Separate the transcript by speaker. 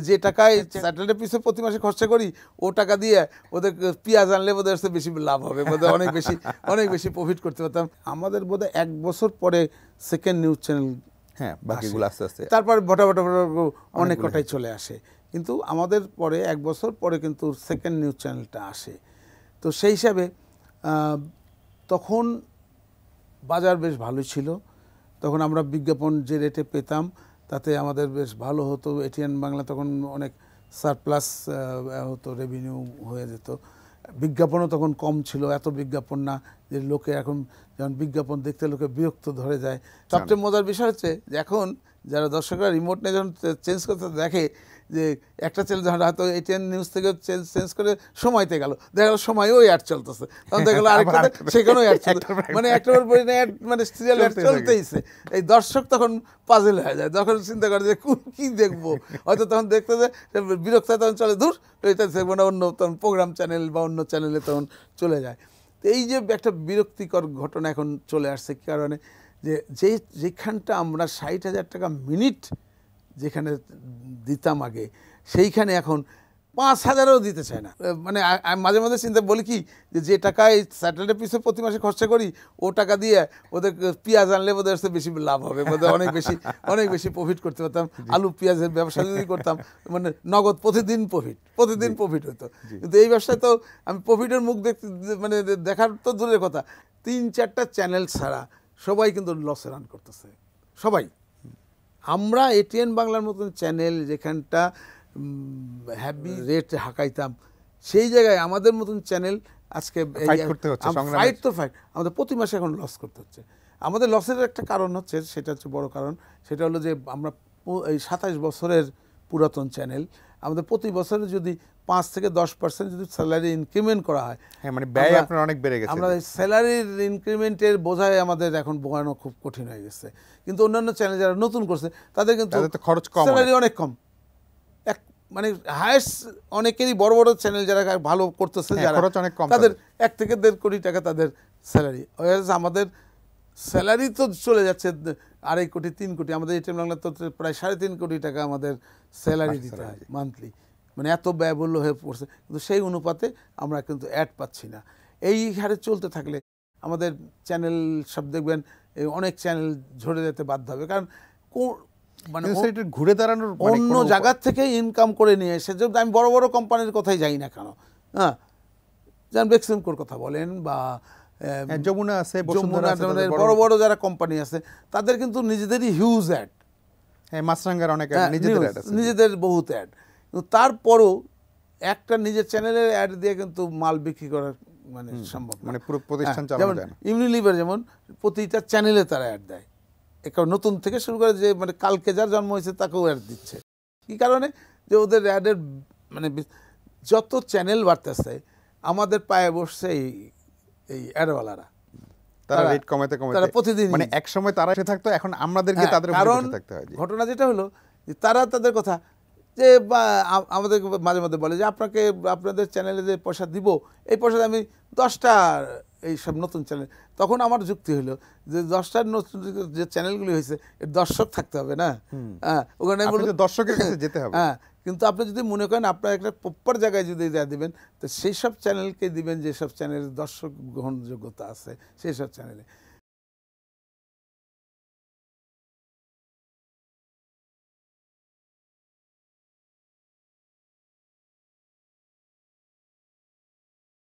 Speaker 1: যে টাকায় স্যাটেলাইটের পিছনে প্রতি মাসে খরচা করি ও টাকা দিয়ে ওদের পেঁয়াজ আনলে বোধহয় বেশি লাভ হবে, বোধহয় অনেক বেশি প্রফিট করতে পারতাম। আমাদের বোধহয় 1 বছর পরে সেকেন্ড নিউজ চ্যানেল,
Speaker 2: হ্যাঁ বাকিগুলো আস্তে আস্তে
Speaker 1: তারপর বটা অনেক কটাই চলে আসে, কিন্তু আমাদের পরে 1 বছর পরে কিন্তু সেকেন্ড নিউজ চ্যানেলটা আসে। তো সেই হিসাবে তখন বাজার বেশ ভালোই ছিল, তখন আমরা বিজ্ঞাপন যে রেটে পেতাম তাতে আমাদের বেশ ভালো হতো। এটিএন বাংলা তখন অনেক সারপ্লাস হতো, রেভিনিউ হয়ে যেত। বিজ্ঞাপনও তখন কম ছিল, এত বিজ্ঞাপন না যে লোকে এখন যেমন বিজ্ঞাপন দেখতে লোকে বিরক্ত ধরে যায়। সবচেয়ে মজার বিষয় হচ্ছে যে এখন যারা দর্শকরা রিমোট নিয়ে যখন চেঞ্জ করতে দেখে যে একটা চ্যানেল যখন হয়তো এটিএন নিউজ থেকে চেঞ্জ করে সময়তে গেল, দেখা গেল সময় ওই অ্যাড চলতেছে, তখন দেখা গেলো আরেকটা সেখানেও অ্যাড চলছে, মানে একটার পর অ্যাড, মানে সিরিয়াল অ্যাড চলতেইছে। এই দর্শক তখন পাজল হয়ে যায়, তখন চিন্তা করে যে কী দেখবো, হয়তো তখন দেখতে যে বিরক্ত তখন চলে দূর এটা দেখবো না, অন্য তখন প্রোগ্রাম চ্যানেল বা অন্য চ্যানেলে তখন চলে যায়। তো এই যে একটা বিরক্তিকর ঘটনা এখন চলে আসছে, কী কারণে যে যেখানটা আমরা 60,000 টাকা মিনিট যেখানে দিতাম আগে, সেইখানে এখন 5,000ও দিতে চায় না। মানে মাঝে মাঝে চিন্তা বলি কি যে টাকায় স্যাটেলাইটের পিছনে প্রতি মাসে খরচা করি ও টাকা দিয়ে ওদের পেঁয়াজ আনলে বোধহয় বেশি লাভ হবে, বোধহয় অনেক বেশি প্রফিট করতে পারতাম। আলু পেঁয়াজের ব্যবসা যদি করতাম, মানে নগদ প্রতিদিন প্রফিট হতো। কিন্তু এই ব্যবসায় তো আমি প্রফিটের মুখ মানে দেখার তো দূরের কথা, 3-4টা চ্যানেল ছাড়া সবাই কিন্তু লসে রান করতেছে, সবাই। আমরা এটিএন বাংলার মতন চ্যানেল যেখানটা হ্যাভি রেট হাঁকাইতাম, সেই জায়গায় আমাদের মতন চ্যানেল আজকে ফাইট আমাদের প্রতি মাসে এখন লস করতে হচ্ছে। আমাদের লসের একটা কারণ হচ্ছে, সেটা হচ্ছে বড় কারণ, সেটা হলো যে আমরা এই 27 বছরের পুরাতন চ্যানেল, আমাদের প্রতি বছরে যদি 5 থেকে 10% যদি স্যালারি ইনক্রিমেন্ট করা হয়,
Speaker 2: মানে ব্যয় আপনার অনেক বেড়ে গেছে,
Speaker 1: আমরা স্যালারির ইনক্রিমেন্টের বোঝায় আমাদের এখন বোঝানো খুব কঠিন হয়ে গেছে। কিন্তু অন্যান্য চ্যানেল যারা নতুন করছে তাদের কিন্তু
Speaker 2: খরচ কম,
Speaker 1: স্যালারি অনেক কম, মানে হায়েস্ট অনেকেরই বড় বড় চ্যানেল যারা ভালো করতেছে যারা, তাদের 1 থেকে 1.5 কোটি টাকা তাদের স্যালারি। আমাদের স্যালারি তো চলে যাচ্ছে 2.5 কোটি 3 কোটি, আমাদের এটিএন বাংলা তো প্রায় 3.5 কোটি টাকা আমাদের স্যালারি দিতে হয় মান্থলি, মানে এত ব্যয়বহুল হয়ে পড়ছে। কিন্তু সেই অনুপাতে আমরা কিন্তু অ্যাড পাচ্ছি না। এই হারে চলতে থাকলে আমাদের চ্যানেল সব দেখবেন অনেক চ্যানেল ঝরে যেতে বাধ্য হবে, কারণ মানে
Speaker 2: ঘুরে দাঁড়ানোর
Speaker 1: অন্য জায়গা থেকে ইনকাম করে নিয়ে এসে, যদি আমি বড় বড় কোম্পানির কথাই যাই না কেন, হ্যাঁ, যেমন বেক্সিমকোর কথা বলেন বা
Speaker 2: যমুনা আছে,
Speaker 1: বড় বড় যারা কোম্পানি আছে, তাদের কিন্তু নিজেদেরই হিউজ অ্যাড,
Speaker 2: মাছরাঙ্গার অনেক
Speaker 1: নিজেদের বহুত অ্যাড, কিন্তু তারপরও একটা নিজের চ্যানেলের অ্যাড দিয়ে কিন্তু মাল বিক্রি করার মানে সম্ভব,
Speaker 2: মানে পুরো প্রতিষ্ঠান চালানো যায় না।
Speaker 1: ইউনিলিভার যেমন প্রতিটা চ্যানেলে তারা অ্যাড দেয়, নতুন থেকে শুরু করে যে মানে কালকে যার জন্ম হয়েছে তাকেও অ্যাড দিচ্ছে। কী কারণে? যে ওদের অ্যাডের মানে যত চ্যানেল বাড়তেছে আমাদের পায়ে বসছে এই অ্যাডওয়ালারা,
Speaker 2: তারা রেট কমাতে
Speaker 1: তারা প্রতিদিন,
Speaker 2: মানে এক সময় তারা এসে থাকতো, এখন আমাদেরকে তাদের উপরে বসে থাকতে হয়। ঘটনা
Speaker 1: যেটা হলো যে তারা তাদের কথা যে আমাদের মাঝে মধ্যে বলে যে আপনাদের চ্যানেলে যে পয়সা দিব, এই পয়সা আমি 10টা এইসব নতুন চ্যানেল। তখন আমার যুক্তি হলো যে 10টার নতুন যে চ্যানেলগুলি হয়েছে এর দর্শক থাকতে হবে না, হ্যাঁ, ওখানে
Speaker 2: দর্শকের কাছে যেতে হবে।
Speaker 1: হ্যাঁ, কিন্তু আপনি যদি মনে করেন আপনার একটা প্রপার জায়গায় যদি দিবেন, তো সেই সব চ্যানেলকে দিবেন যেসব চ্যানেলের দর্শক গ্রহণযোগ্যতা আছে, সেই সব চ্যানেলে।